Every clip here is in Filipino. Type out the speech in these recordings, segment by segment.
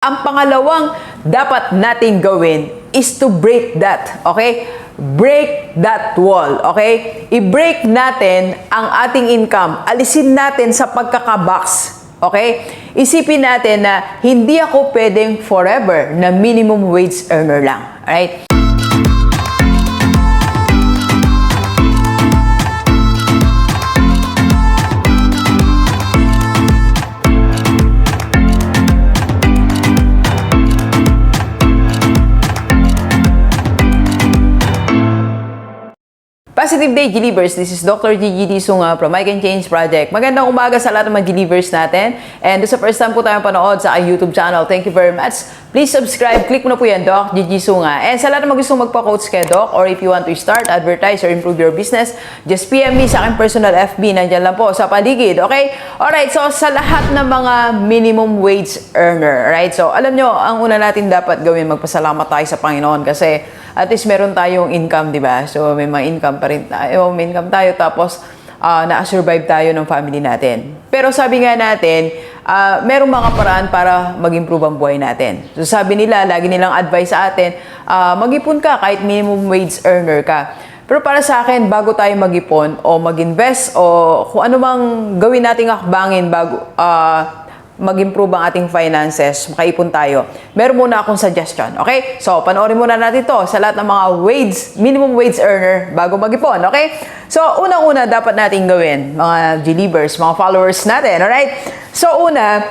Ang pangalawang dapat nating gawin is to break that, okay? Break that wall, okay? I-break natin ang ating income. Alisin natin sa pagkakabox, okay? Isipin natin na hindi ako pwedeng forever na minimum wage earner lang, alright? Positive Day, Gilivers. This is Dr. Gigi Sunga from I Can Change Project. Magandang umaga sa lahat ng mga Gilivers natin. And sa first time po tayo panood sa YouTube channel, thank you very much. Please subscribe. Click mo na po yan, Doc Gigi Sunga. And sa lahat ng gustong magpa-coach kay Doc, or if you want to start, advertise, or improve your business, just PM me sa aking personal FB. Nandiyan lang po sa paligid, okay? Alright, so sa lahat ng mga minimum wage earner, right? So alam nyo, ang una natin dapat gawin, magpasalamat tayo sa Panginoon kasi at least meron tayong income, di ba? So may mga income pa rin tayo, may income tayo, tapos na-survive tayo ng family natin. Pero sabi nga natin, merong mga paraan para mag-improve ang buhay natin. So sabi nila, lagi nilang advice sa atin, mag-ipon ka kahit minimum wage earner ka. Pero para sa akin, bago tayo mag-ipon o mag-invest o kung ano mang gawin nating akbangin bago mag-improve ang ating finances, makaipon tayo, meron muna akong suggestion, okay? So, panoorin muna natin to sa lahat ng mga minimum wage earner bago mag-ipon, okay? So, unang-una dapat nating gawin, mga Gilivers, mga followers natin, alright? So, una,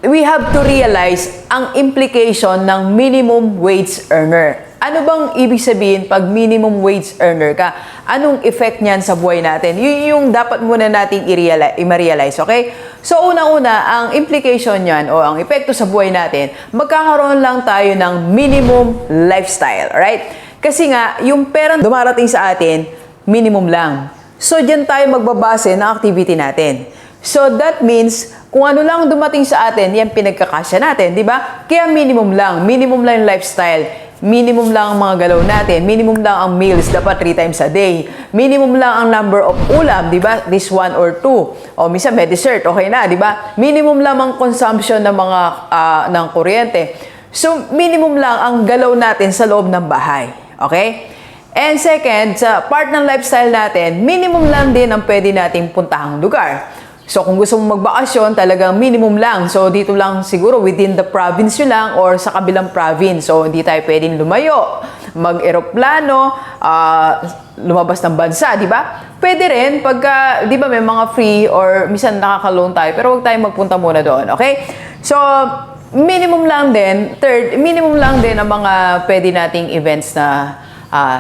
we have to realize ang implication ng minimum wage earner. Ano bang ibig sabihin pag minimum wage earner ka? Anong effect niyan sa buhay natin? Yun yung dapat muna nating i-realize, okay? So, una-una, ang implication niyan o ang epekto sa buhay natin, magkakaroon lang tayo ng minimum lifestyle, right? Kasi nga, yung perang dumarating sa atin, minimum lang. So, dyan tayo magbabase ng activity natin. So, that means, kung ano lang dumating sa atin, yan pinagkakasya natin, di ba? Kaya minimum lang yung lifestyle. Minimum lang ang mga galaw natin. Minimum lang ang meals, dapat 3 times a day. Minimum lang ang number of ulam, di ba? This 1 or 2. O minsan may dessert, okay na, di ba? Minimum lang ang consumption ng mga ng kuryente. So, minimum lang ang galaw natin sa loob ng bahay. Okay? And second, sa part ng lifestyle natin, minimum lang din ang pwede nating puntahang lugar. So, kung gusto mong magbakasyon, talagang minimum lang. So, dito lang siguro within the province nyo lang or sa kabilang province. So, hindi tayo pwedeng lumayo, mag-eroplano, lumabas ng bansa, di ba? Pwede rin pagka, di ba, may mga free or minsan nakaka-loan tayo, pero huwag tayong magpunta muna doon, okay? So, minimum lang din. Third, minimum lang din ang mga pwede nating events na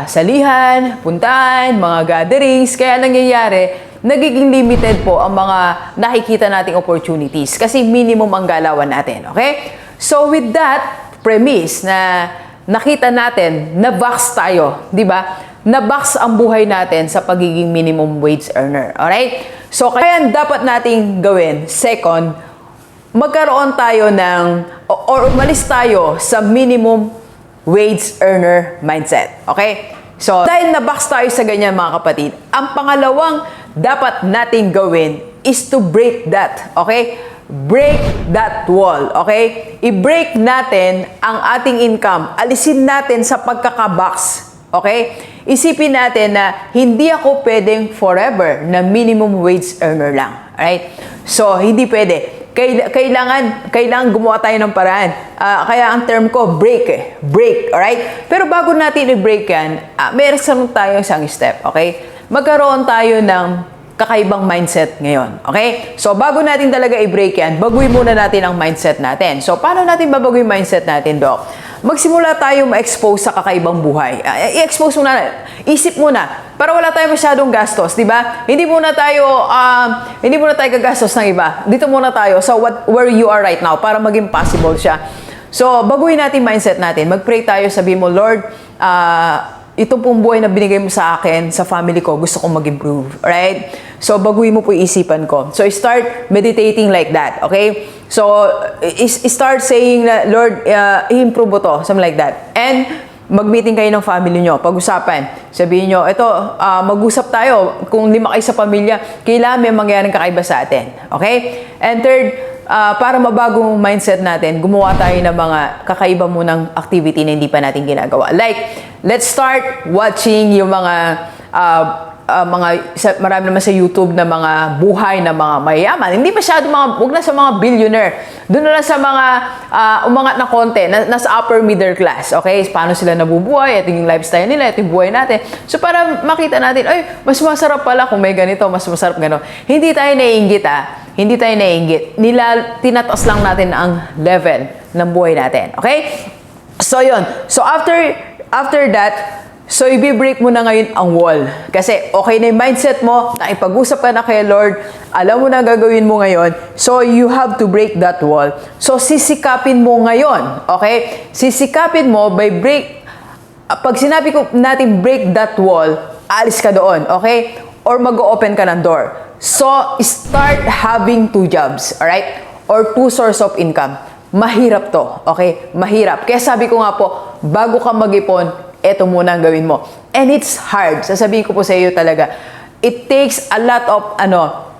salihan, puntahan, mga gatherings. Kaya nangyayari, nagiging limited po ang mga nakikita nating opportunities kasi minimum ang galawan natin, okay? So with that premise na nakita natin, na-box tayo, di ba? Na-box ang buhay natin sa pagiging minimum wage earner, alright? So kaya dapat nating gawin, second, magkaroon tayo ng, or umalis tayo sa minimum wage earner mindset, okay? So, dahil na-box tayo sa ganyan mga kapatid, ang pangalawang dapat nating gawin is to break that, okay? Break that wall, okay? I-break natin ang ating income. Alisin natin sa pagkakabox, okay? Isipin natin na hindi ako pwedeng forever na minimum wage earner lang, alright? So, hindi pwede. Kailangan gumawa tayo ng paraan. Kaya ang term ko, break, alright? Pero bago natin i-break yan, meron tayo isang step, okay? Magkaroon tayo ng kakaibang mindset ngayon, okay? So, bago natin talaga i-break yan, baguhin muna natin ang mindset natin. So, paano natin babaguhin yung mindset natin, Doc? Magsimula tayo ma-expose sa kakaibang buhay. I-expose muna, isip muna, para wala tayong masyadong gastos, di ba? Hindi muna tayo gagastos ng iba. Dito muna tayo sa where you are right now para maging possible siya. So, baguhin natin mindset natin. Mag-pray tayo, sabi mo, Lord, ito pong buhay na binigay mo sa akin, sa family ko, gusto kong mag-improve. Alright? So, baguhin mo po yung isipan ko. So, start meditating like that. Okay? So, start saying na, Lord, i-improve mo to. Something like that. And, mag-meeting kayo ng family nyo. Pag-usapan. Sabihin nyo, ito, mag-usap tayo. Kung 5 kayo sa pamilya, kailangan may mangyaring kakaiba sa atin. Okay? And third, para mabago yung mindset natin, gumawa tayo ng mga kakaiba munang activity na hindi pa natin ginagawa. Like, let's start watching yung marami naman sa YouTube na mga buhay na mga mayayaman. Hindi masyado huwag na sa mga billionaire. Doon na lang sa mga umangat na konti, nasa upper middle class. Okay? Paano sila nabubuhay, ito yung lifestyle nila, ito yung buhay natin. So, para makita natin, ay, mas masarap pala kung may ganito, mas masarap gano'n. Hindi tayo naiinggit, Hindi tayo naiinggit. Tinataas lang natin ang level ng buhay natin. Okay? So, yun. So, after that, so, i-break mo na ngayon ang wall. Kasi, okay na yung mindset mo, nakipag-usap ka na kay Lord, alam mo na gagawin mo ngayon, so, you have to break that wall. So, sisikapin mo ngayon. Okay? Sisikapin mo by pag sinabi ko natin break that wall, alis ka doon. Okay? Or mag-open ka ng door. So, start having 2 jobs. Alright? Or 2 source of income. Mahirap to. Okay? Mahirap. Kaya sabi ko nga po, bago ka mag-ipon, eto muna ang gawin mo. And it's hard. Sasabihin ko po sa iyo talaga. It takes a lot of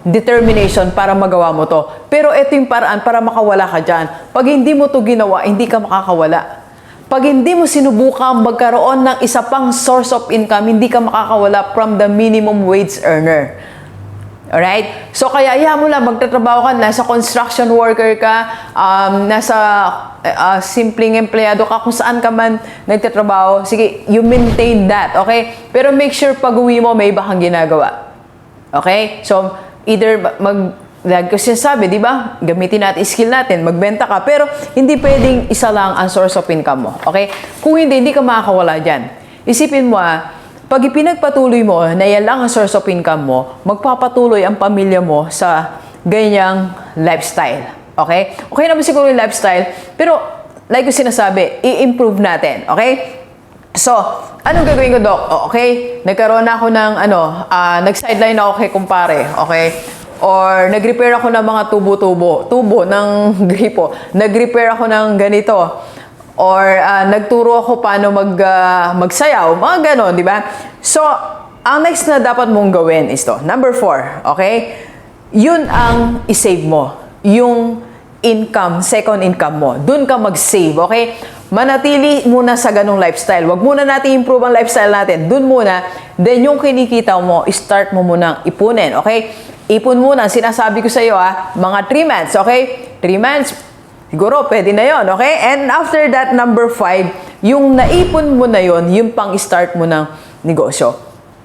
determination para magawa mo to. Pero ito yung paraan para makawala ka dyan. Pag hindi mo to ginawa, hindi ka makakawala. Pag hindi mo sinubukan magkaroon ng isa pang source of income, hindi ka makakawala from the minimum wage earner. Alright? So, kaya mo lang, magtatrabaho ka, nasa construction worker ka, nasa simpleng empleyado ka, kung saan ka man nagtatrabaho, sige, you maintain that, okay? Pero make sure pag-uwi mo, may iba kang ginagawa. Okay? So, either lagi ko sinasabi, di ba? Gamitin natin, skill natin, magbenta ka, pero hindi pwedeng isa lang ang source of income mo. Okay? Kung hindi ka makakawala dyan. Isipin mo, pag ipinagpatuloy mo na yan lang ang source of income mo, magpapatuloy ang pamilya mo sa ganyang lifestyle. Okay? Okay naman siguro yung lifestyle, pero like ko sinasabi, i-improve natin. Okay? So, anong gagawin ko, Doc? Okay? Nagkaroon ako ng nag-sideline ako kay kumpare. Okay? Or nag-repair ako ng mga tubo ng gripo. Nag-repair ako ng ganito. Or nagturo ako paano magsayaw, mga ganon, di ba? So, ang next na dapat mong gawin is to, number 4, okay? Yun ang isave mo. Yung income, second income mo. Doon ka mag-save, okay? Manatili muna sa ganong lifestyle. Wag muna natin improve ang lifestyle natin. Doon muna. Then, yung kinikita mo, start mo muna ipunin, okay? Ipon muna. Sinasabi ko sa iyo, mga 3 months, okay? 3 months, siguro, pwede na yon, okay? And after that, number 5, yung naipon mo na yon, yung pang-start mo ng negosyo.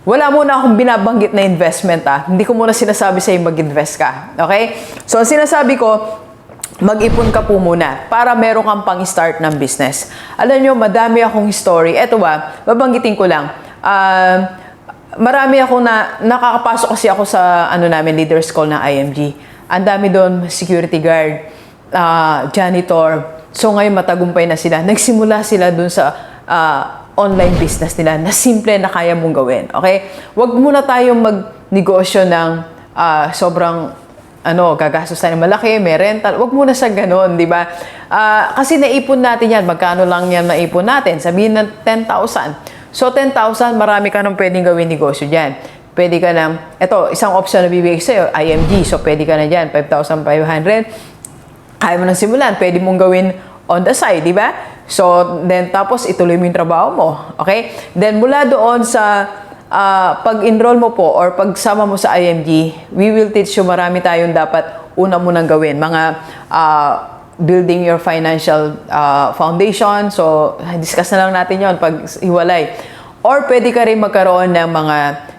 Wala muna akong binabanggit na investment, Hindi ko muna sinasabi sa'yo mag-invest ka, okay? So, ang sinasabi ko, mag-ipon ka po muna para meron kang pang-start ng business. Alam nyo, madami akong story. Eto babanggitin ko lang. Marami akong nakakapasok kasi ako sa namin, leaders call ng IMG. Ang dami doon, security guard, janitor. So ngayon matagumpay na sila. Nagsimula sila dun sa online business nila na simple na kaya mong gawin. Okay? Huwag muna tayong magnegosyo ng sobrang gagastos tayo ng malaki, may rental. Huwag muna sa ganun, di ba? Kasi naipon natin yan. Magkano lang yan naipon natin? Sabihin ng 10,000. So 10,000, marami ka nang pwedeng gawin negosyo dyan. Pwede ka na, isang option na bibigay sa'yo, IMG. So pwede ka na dyan, 5,500. Kaya mo nang simulan, pwede mong gawin on the side, di ba? So, then tapos ituloy mo yung trabaho mo. Okay? Then mula doon sa pag-enroll mo po or pagsama mo sa IMG, we will teach you marami tayong dapat una mo nang gawin. Mga building your financial foundation. So, discuss na lang natin yon pag hiwalay. Or pwede ka rin magkaroon ng mga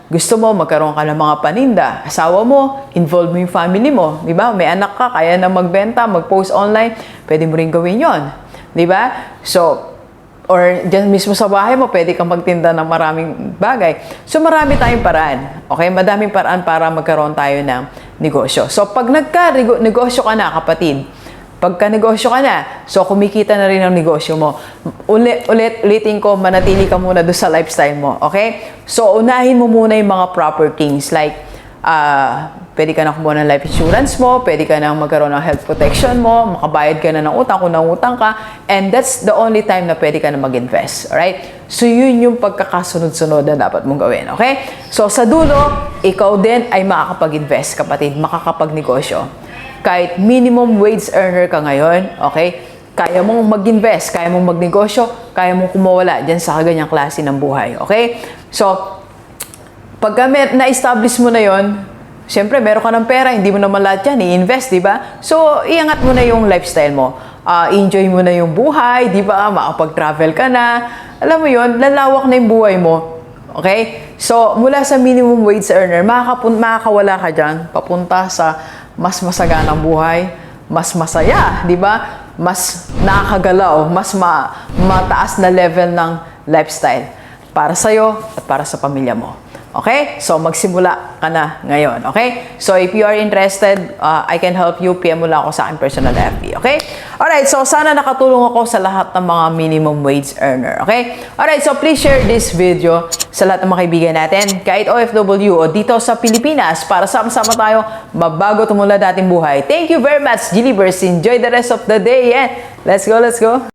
gusto mo, magkaroon ka ng mga paninda. Asawa mo, involve mo yung family mo. Di ba? May anak ka, kaya na magbenta, mag-post online. Pwede mo rin gawin yon. Di ba? So, or dyan mismo sa bahay mo, pwede kang magtinda ng maraming bagay. So, marami tayong paraan. Okay? Madaming paraan para magkaroon tayo ng negosyo. So, pag nagka-negosyo ka na, kapatid, pagka-negosyo ka na, so kumikita na rin ang negosyo mo. Ulitin ko, manatili ka muna doon sa lifestyle mo. Okay? So, unahin mo muna yung mga proper things like, pwede ka na kumuha ng life insurance mo, pwede ka na magkaroon ng health protection mo, makabayad ka na ng utang kung nangutang ka, and that's the only time na pwede ka na mag-invest. Alright? So, yun yung pagkakasunod-sunod na dapat mong gawin. Okay? So, sa dulo, ikaw din ay makakapag-invest, kapatid, makakapag-negosyo. kahit minimum wage earner ka ngayon, okay? Kaya mong mag-invest, kaya mong magnegosyo, kaya mong kumawala dyan sa ganyang klase ng buhay, okay? So, pagka na-establish mo na yon, siyempre, meron ka ng pera, hindi mo naman lahat yan, i-invest, di ba? So, iangat mo na yung lifestyle mo. Enjoy mo na yung buhay, di ba? Makapag-travel ka na. Alam mo yon, lalawak na yung buhay mo. Okay? So, mula sa minimum wage earner, makakawala ka dyan, papunta sa mas masaganang buhay, mas masaya, di ba? Mas nakakagalaw, mas mataas na level ng lifestyle para sa'yo at para sa pamilya mo. Okay? So, magsimula ka na ngayon. Okay? So, if you are interested, I can help you. PM mo lang ako sa aking personal FB. Okay? Alright. So, sana nakatulong ako sa lahat ng mga minimum wage earner. Okay? Alright. So, please share this video sa lahat ng mga kaibigan natin. Kahit OFW o dito sa Pilipinas para sama-sama tayo mabago tumulad ating buhay. Thank you very much, Gilibers. Enjoy the rest of the day. And let's go, let's go.